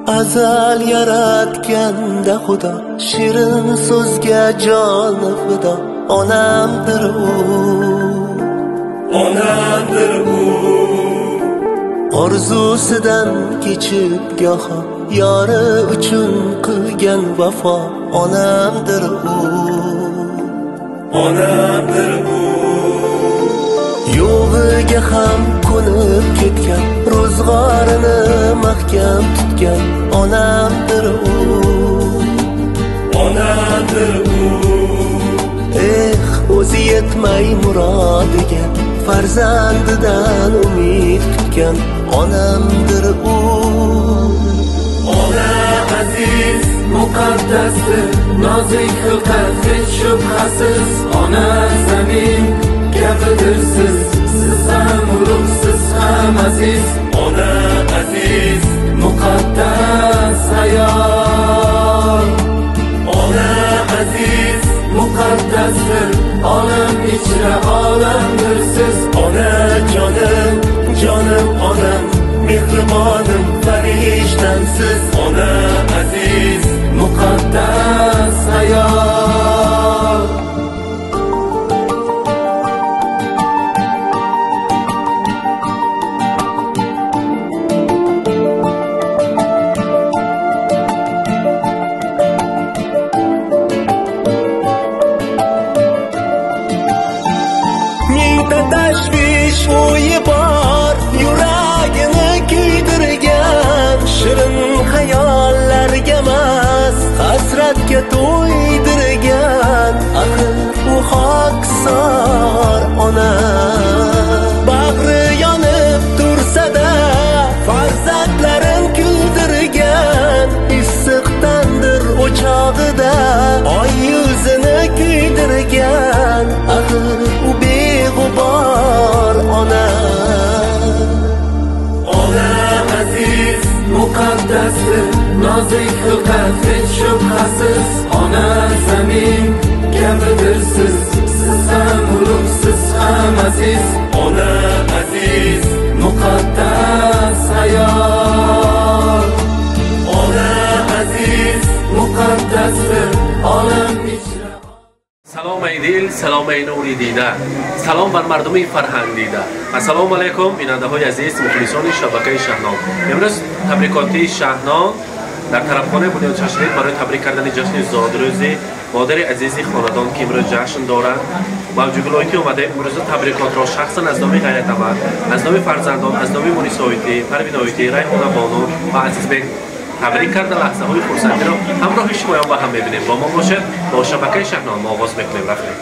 azal yaratganda Xudo shirin so'zga jon fido onamdir u, onamdir u. Orzusidan kechib goho yori uchun qilgan vafo onamdir u, onamdir u. Yo'g'iga ham ko'nib ketgan ro'zg'orini mahkam tutgan onamdir u, onamdir u. O'zi yetmay murodiga farzandidan umid kutgan onamdir u. Ona aziz muqaddasdir, nozik xilqat hech shubhasiz. Ona zamin kabidir siz ham ulug'siz ham aziz. Ona aziz muqaddas hayot. Ona aziz muqaddasdir, olam ichra olamdir siz. Ona jonim, jonim onam, mehribonim farishtamsiz. Ona aziz muqaddas hayot. O'yi bor yuragini kuydirgan, shirin xayollarga emas hasratga to'ydirgan. Axir u xokisor ona, bag'ri yonib tursa-da farzandlarin kuldirgan. Issiq tandir o'chog'ida oy yuzini kuydirgan. Axir u beg'ubor ona. Ona aziz muqaddasdir, nozik xilqat hech shubhasiz. Ona zamin kabidir siz ham ulug'siz ham aziz. Ona aziz muqaddas hayot. Ona aziz muqaddasdir, olam ichra. سلام ای دل، سلام ای نوری دیده، سلام بر مردم فرهنگ دیده. السلام علیکم بیننده های عزیز مخلصان شبکه شهنام. امروز تبریکاتی شهنام در طرفخانه بنیاد شهید برای تبریک کردن جشن زادروز مادر عزیزی خاندان که امروز جشن دارند موجودگلایتی اومده. امروز تبریکات را شخصا از نام غیرت احمد، از نام فرزندان، از نام مونیسایتی، پروین آیتی، ریحانه بانو و عزیز بیگ تبریک کردن. لحظه های خرسندی را همراه شما با هم میبینیم. با ما باشد، با شبکه شهنام آغاز میکنیم. رفتیم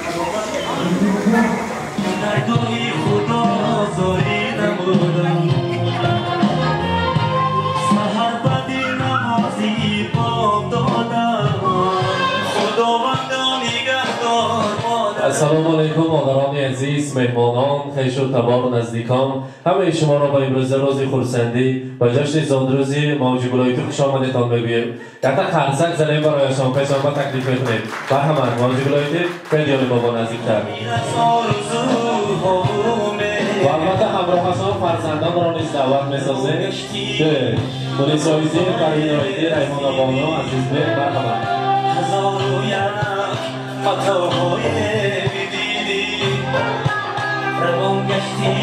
السلام علیکم مادران عزیز، مهمانان، خویش و تبار و نزدیکان، همه شما را با امروز روز خرسندی و جشن زادروزی موجودگلایتی خوش آمدید میگویم. یک خرسک زنیم برای شما پیشان با تکلیف میکنیم. برهمند موجودگلایتی خیلی بابا نزدیکتر و البته همراه شما فرزندان را نیز دعوت میسازیم که مونیسایتی، پروین آیتی، ریحانه بانو، عزیز بیگ. برهمند خطاهای میدیدی روان گشتی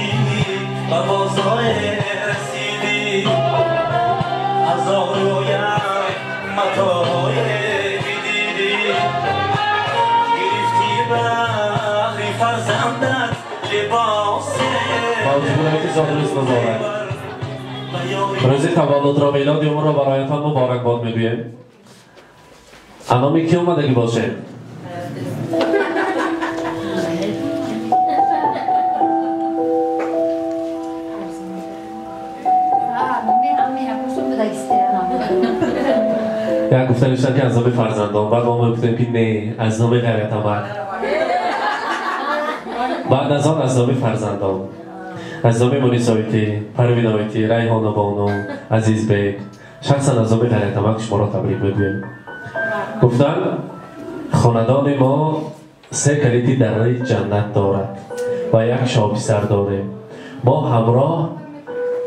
و بازای رسیدی. هزار و یک متاهای میدیدی گرفتی بخری فرزندت لباس موجودگلایتی زادروز مبارک. روز تولد را میلاد یوم را برایتان مبارکباد میگویم. انامی کی اومدگی باشه؟ یک گفتن داشتن که از نام فرزندان، بعد ما گفتیم که نه از نام غیرت احمد، بعد از آن از نام فرزندان، از نام مونیسایتی، پروین آیتی، ریحانه بانو، عزیز بیگ، شخصا از نام غیرت احمد شما را تبریک میگویم. گفتن خاندان ما 3 کلید در جنت دارد و 1 شاپسر داره. ما همراه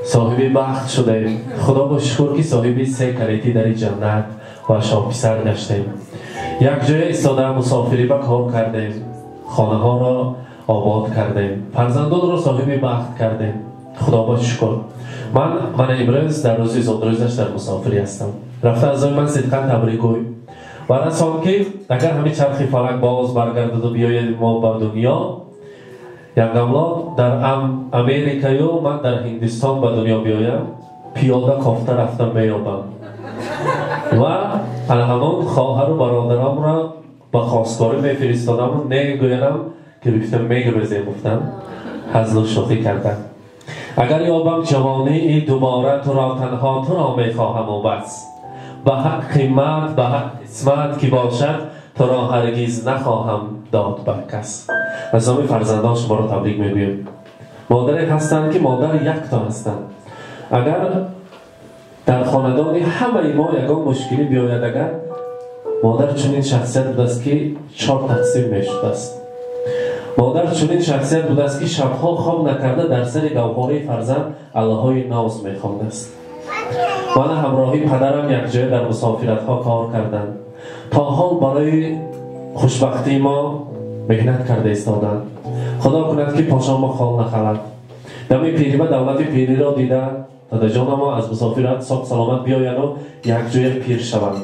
صاحب بخت شدیم. خدا با شکر که صاحب 3 کلیتی در جنت و شاپسر گشتیم. یک جای ایستاده مسافری به کار کردیم، خانه ها را آباد کردیم، فرزندان را صاحب بخت کردیم. خدا با شکر. من امروز در روز زادروزش در مسافری هستم. رفته از من صدقا تبریک گوی و از آن که اگر همین چرخی فلک باز برگردد و بیاید ما به دنیا، یک املاک در امریکا یا من در هندستان به دنیا بیایم، پیاده کافته رفتم میابم و همون خواهر و برادرام را به خواستگاری میفرستادم و نگویم که بیفتم میگرزه گفتم حزل و شوخی کردم. اگر یابم جوانی دوباره تو را تنها تو را میخواهم و بس، به حق قیمت به حق اسمت که باشد تو را هرگز نخواهم داد به کس. از همه فرزندان شما را تبریک میگویم. مادری هستند که مادر یک تا هستند. اگر در خاندان همه ما یگان مشکلی بیاید، اگر مادر چنین شخصیت بود است که 4 تقسیم میشد است. مادر چنین شخصیت بود است که شبها خواب نکرده در سر گوهره فرزند الله‌های ناز میخواند است. من همراهی پدرم یک جای در مسافرت ها کار کردند. تا حال برای خوشبختی ما مهنت کرده ایستادند. خدا کند که پاشان ما خال نخلد. دمی پیری و دولت پیری را دیده داده جان ما از مسافرت صاحب سلامت بیاین و یک جای پیر شوند.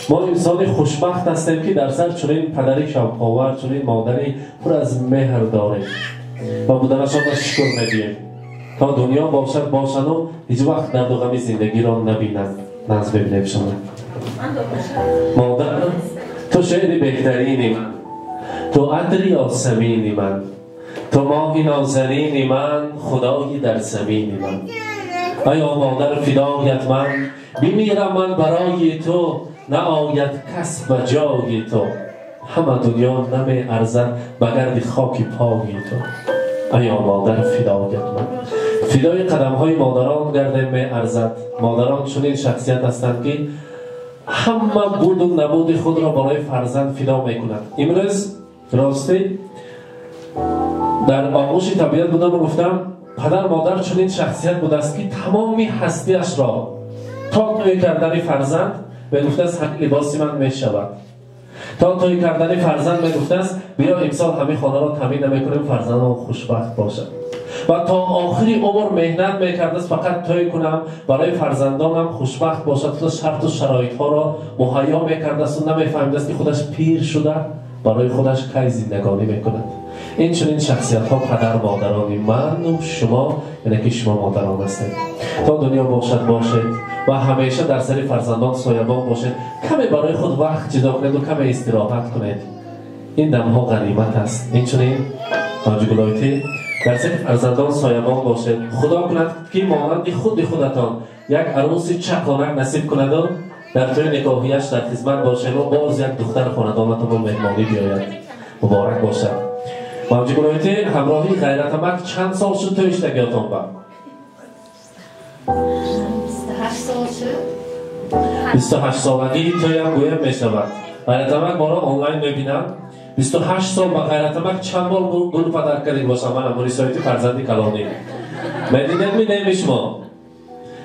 ما انسان خوشبخت هستیم که در سر چنین پدری شوق‌آور، چنین مادری پر از مهر داریم و بودنشان را شکر می‌دهیم تا دنیا باشد و هیچ وقت درد و غم زندگی را نبینند. ناز ببینیم شما. مادر تو شعر بهترینی من، تو عطری آسمینی من، تو ماهی نازنینی من، خدایی در زمینی من. ایا مادر فدایت من، بمیرم من برای تو، نه آید کس به جای تو. همه دنیا نمی ارزد بگرد خاک پای تو. ایا مادر فدایت من. فدای قدم های مادران گرده می ارزد. مادران چنین شخصیت هستند که همه بود و نبود خود را برای فرزند فدا می کنند. امروز راستی در آغوش طبیعت بودم و گفتم پدر مادر چنین شخصیت بود است که تمامی هستیش را تا توی کردن فرزند به گفته است همین لباسی من می شود. تا توی کردن فرزند می گفته است بیا امسال همین خانه را تامین نمی کنیم فرزندم خوشبخت باشد. و تا آخری عمر مهنت می کرده است فقط توی کنم برای فرزندانم خوشبخت باشد. تا شرط و شرایط ها را مهیا می کرده است و نمی فهمیده است که خودش پیر شده برای خودش کی زندگانی می کند. این چنین شخصیت ها پدر مادرانی من و شما، یعنی که شما مادران هستید. تا دنیا باشد و همیشه در سر فرزندان سایبان باشید. کمی برای خود وقت جدا کنید و کمی استراحت کنید. این دمها غنیمت است. این چنین تاجگلایتی در سر فرزندان سایبان باشید. خدا کند که مانند خودتان یک عروس چکانک نصیب کند و در توی نکاحیش در خدمت باشید و باز یک دختر خاندانتان مهمانی بیاید. مبارک باشد. موجی گلایتی همراهی غیرتمک چند سال شد توی اشتگیاتان با؟ 28 سال شد. 28 سالگی توی هم گویم می شود. غیرتمک ما را آنلاین ببینم. 28 سال با غیرتمک چند بار گل پدر کردیم باشم من اموری سایتی فرزندی کلانی. مدینت می نمی شما؟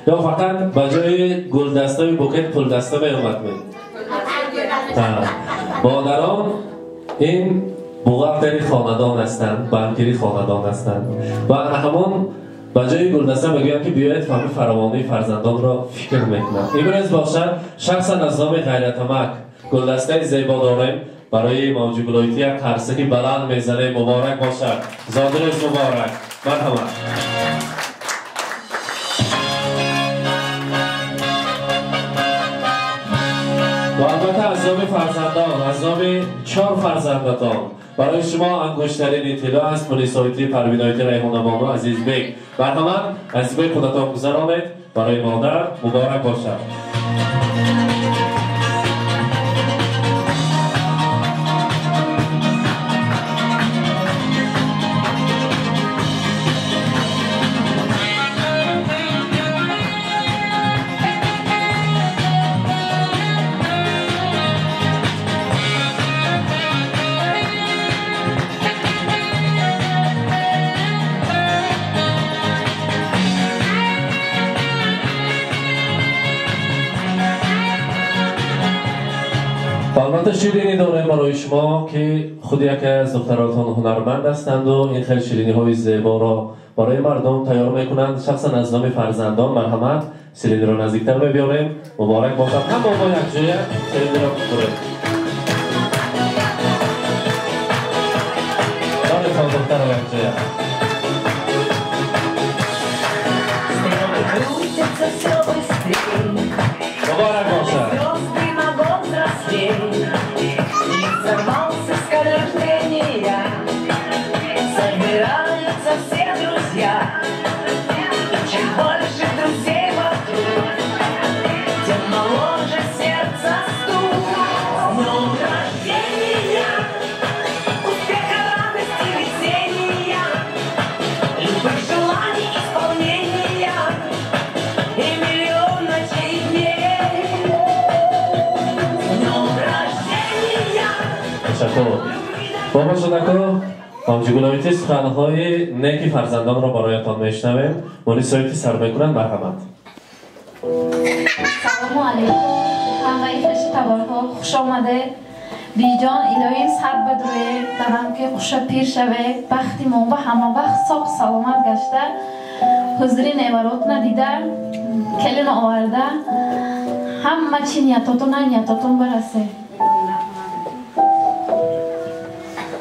یا فقط بجای گل دسته و بوکت پول دسته می اومد می؟ مادران این بغلتری خاندان هستند، بانکری خاندان هستند و همان بجای گلدسته بگویم که بیاید فهمی فراوانی فرزندان را فکر میکنند. امروز باشد شخصا از نام غیرتمک گلدسته زیبا داریم برای موجی گلایتی یک قرصه بلند میزنه. مبارک باشد. زادروز مبارک. مرحبا. و البته از نام فرزندان، از نام 4 فرزندتان برای شما انگشترین اطلاع است. پلیسایتی پروینایتی ریحانبانو عزیز بیگ برهمن عزیز بیگ خودتان گذرانید برای مادر. مبارک باشد. البته شیرینی داره برای شما که خود یکی از دختراتان هنرمند هستند و این خیلی شیرینی های زیبا را برای مردم تیار میکنند. شخصا از نام فرزندان مرحمت شیرینی را نزدیکتر میبیاریم. مبارک باشد. هم با یک جای شیرینی را بخوریم. دارتان دختر را یک جای. مبارک باشد. Сорвался с колес тренера, собираются все друзья. И чем больше друзей вокруг, тем моложе сердце стук. С днем рождения, успеха, радости, веселья, любых желаний исполнения и миллион ночей и дней. С днем рождения. تشکر. بابا شدکو همچگونایتی سخنهای نیکی فرزندان را برایتان میشنویم. مونیسایتی سر میکنند. مرحمت. سلام علیکم همه خوش تبارها خوش آمده بی جان الهیم سر بدروی دارم که خوش پیر شوه بختی ما و همه وقت ساق سلامت گشته حضوری نیورات ندیده کلین آورده همه چی نیتاتون نیتاتون برسه.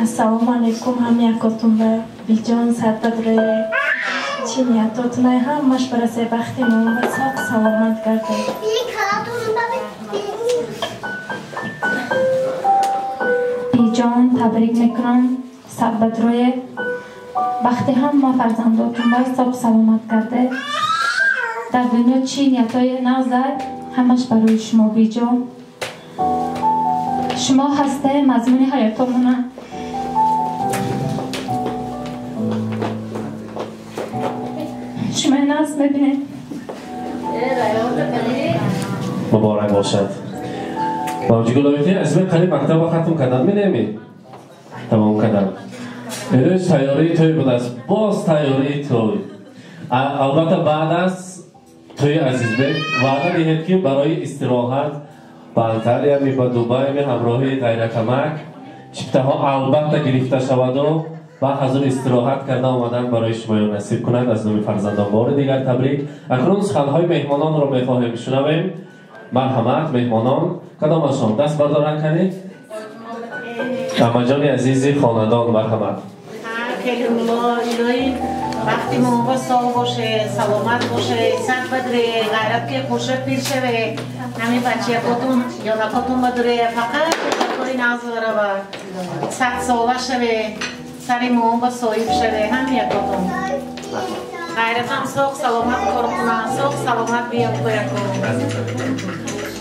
السلام علیکم هم یکاتون به بیجان سرد روی چی نیتاتون همش برسه بختی ما و ساق سلامت کرده. بیجان تبریک میکنم سرد روی بختی هم فرزنداتون باید ساق سلامت کرده در دنیا چی نیتای نازد همش برای شما بیجان. شما هسته مضمون حیاتمونه. شما ناز ببینید. مبارک باشد. موجگلایتی از این قریب مکتب و ختم کردن می نمی تمام کردن. امروز تیاری توی بود است. باز تیاری توی. البته بعد از توی عزیزبک وعده دهید که برای استراحت به انطالیا می به دوبای می همراهی غیر کمک چپته ها البته گرفته شود و حضور استراحت کرده آمدن برای شما نصیب کنند. از نام فرزندان بار دیگر تبریک. اکنون سخنهای مهمانان را میخواهیم بشنویم. مرحمت مهمانان کدامشان دست بردارن کنید. اما جان عزیزی خاندان مرحمت. خیلی الهی وقتی موقع سال باشه سلامت باشه صد بدره غیرت که خوشه پیر شوه همین بچه کتون یا نکتون بدره فقط کاری نازوره و صد ساله شوه سری موقع صاحب شوه همین کتون غیرت هم ساق سلامت کار کنه ساق سلامت بیاد باید کنه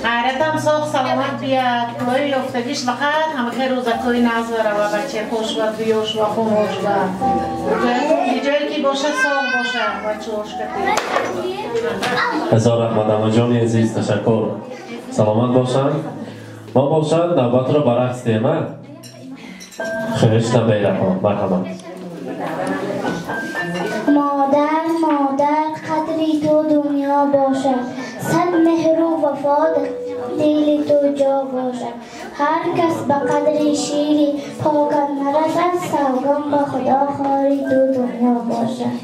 غیرت هم ساق سلامت بیاد کلای افتادیش فقط همه که روزکوی نازوره و بچه خوش و بیوش و خونوش و جایی که باشه ساق باشه بچه خوش کتی هزار رحمت. اما جان عزیز تشکر. سلامت باشن. ما باشد نوبت را برعکس دیمه خیشتن بیره ها. مرحمت. مادر قدری تو دنیا باشد صد مهر و وفا دل تو جا باشد هر کس به قدر شیری پاکت نرسد سوگن به خدا خاری تو دنیا باشد.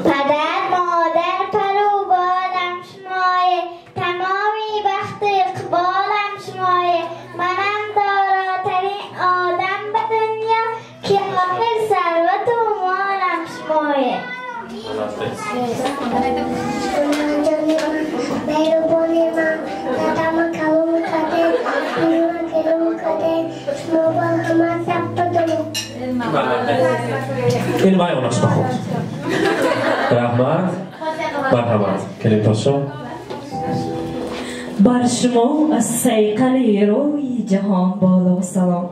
پدر مادر پرو بالم شمایه تمامی وقت اقبالم شمایه منم داراترین آدم به دنیا که آخر ثروت و مالم شمایه. مهربانی من ندم کلوم کده بیرون کلوم کده شما با همه سبتدو این بای اوناش بخون. رحمت مرحمت. کلیم پاشو بر شما از سیقل روی جهان بالا سلام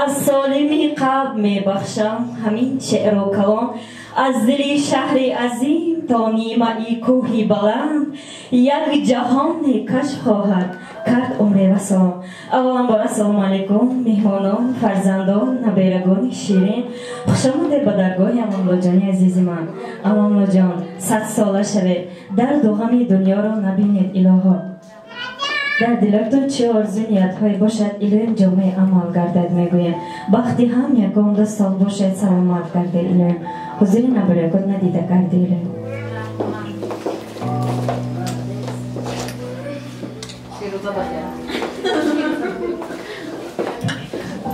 از سالمی قلب می بخشم همین شعر و کلام از دل شهر عظیم تا نیمه کوهی بلند یک جهان کشف خواهد کرد عمر و سلام. اولا بار سلام علیکم مهمانان فرزندان نبیرگان شیرین خوش آمده به درگاه امام‌الله جان عزیز من. امام‌الله جان 100 ساله شوه در دوغم دنیا را نبینید الها در دلتان چه آرزو نیت‌هایی باشد الهیم جامعه عمل گردد میگویم وقتی هم یکم دو سال باشد سلامت کرده الهیم حضوری نبرکت ندیده کرده الهیم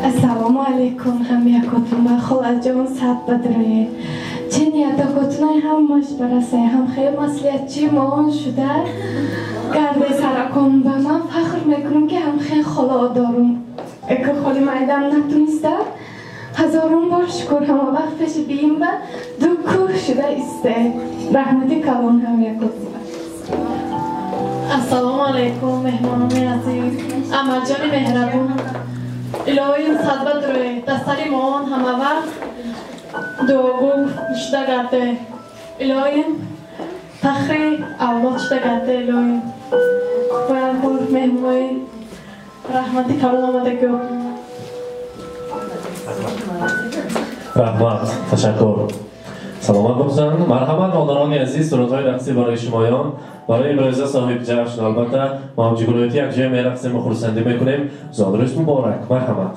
السلام علیکم هم یکتون با خلا جان صد بدره چه نیتاکتونای هم ماش برسه هم خیلی مسئولیت چی مان شده گرده سرکم و من فخر میکنم که هم خیلی خلا دارم اگه خالی مایدم نتونسته هزارون بار شکر همه وقت پیش بیم و دو کوه شده استه رحمتی کلان هم یکتون السلام علیکم مهمانان عزیز اما جان مهربون الهیم صد بدره دستری مان همه وقت دوگو شده گرده الهیم فخری اولاد شده گرده الهیم باید بار مهموی رحمتی کلان آمده گو رحمت تشکر سلامت باشند مرحمت مادران عزیز سرودهای رقصی برای شمایان برای ابراز صاحب جشن البته ما هم جگرایتی یک جای میرقصیم و خورسندی میکنیم زادروز مبارک مرحمت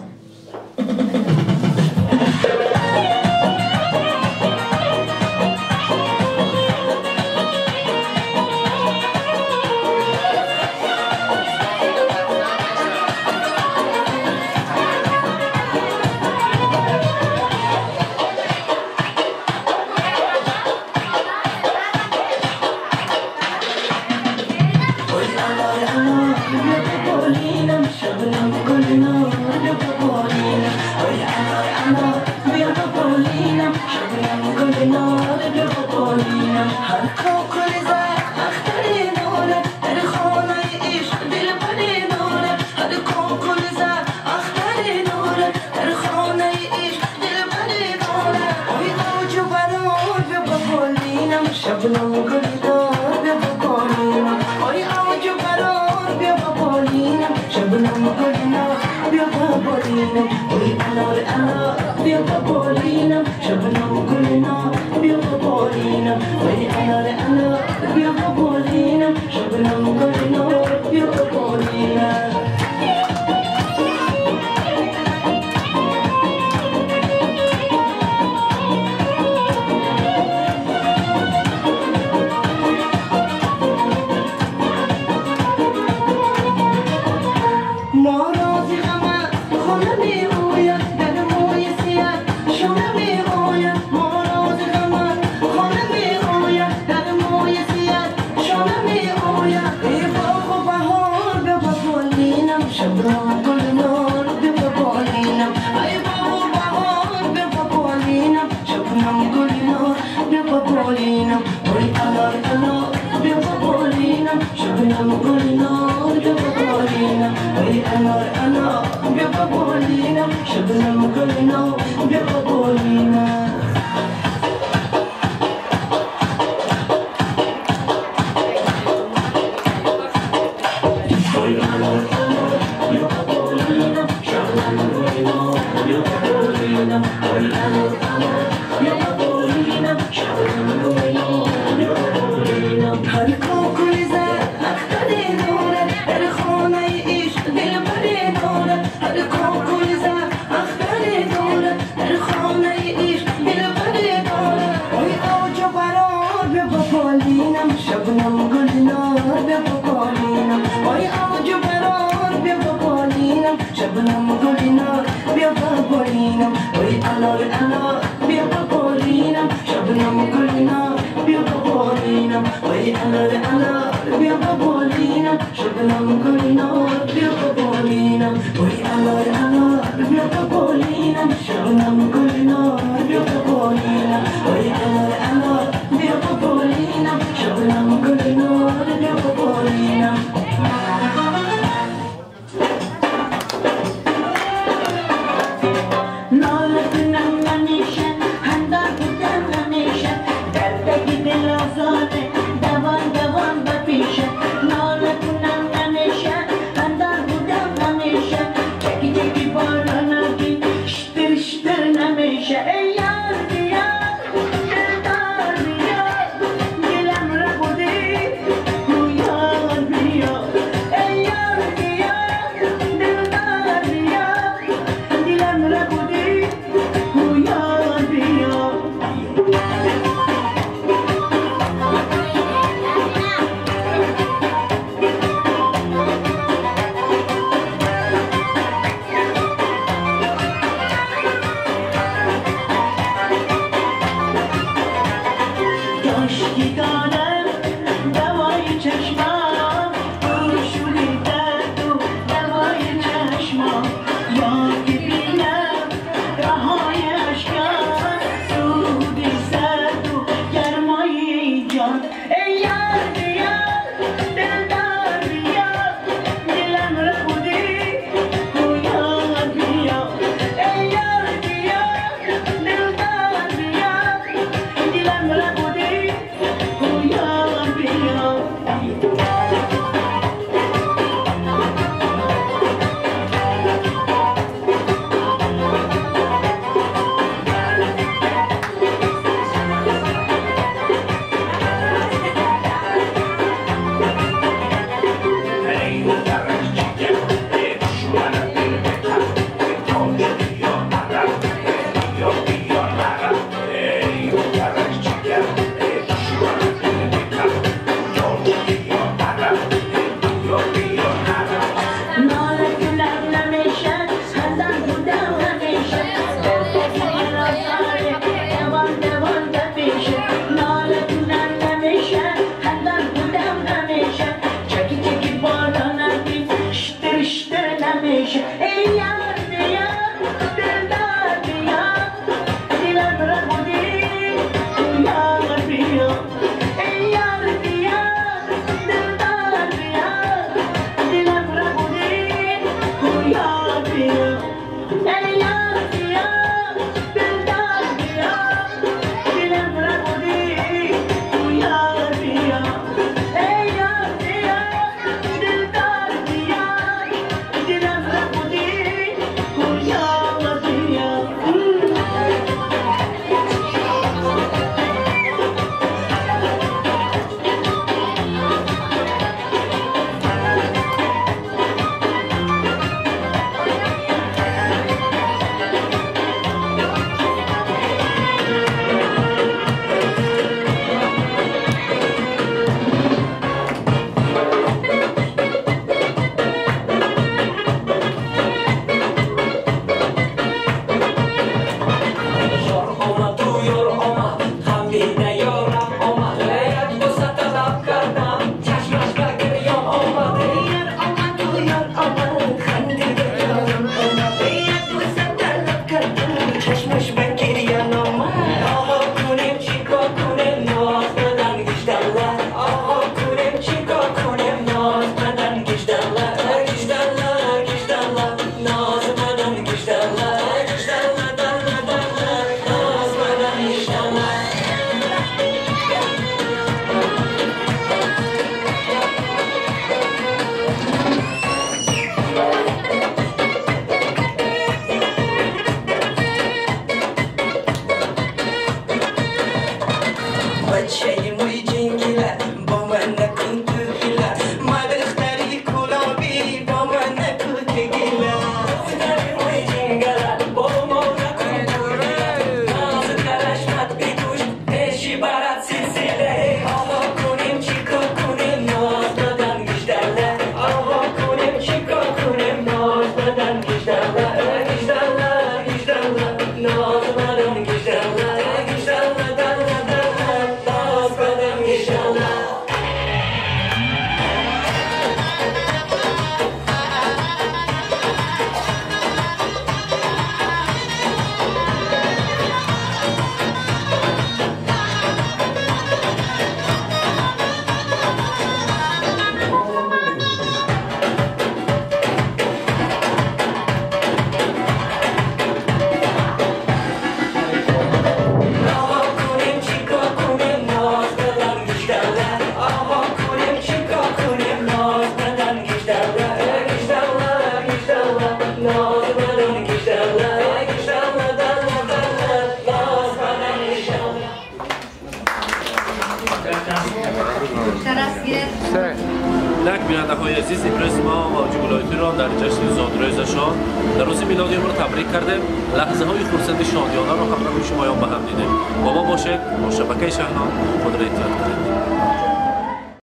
اینک بیننده های عزیز امروز ما موجی ولایتی را در جشن زادروزشان در روز میلادی ما را تبریک کردیم. لحظه های خرسند شادیانه را همراه شمایان به هم دیدیم. با ما باشید، با شبکه شهنام خود را اطلاع کنید.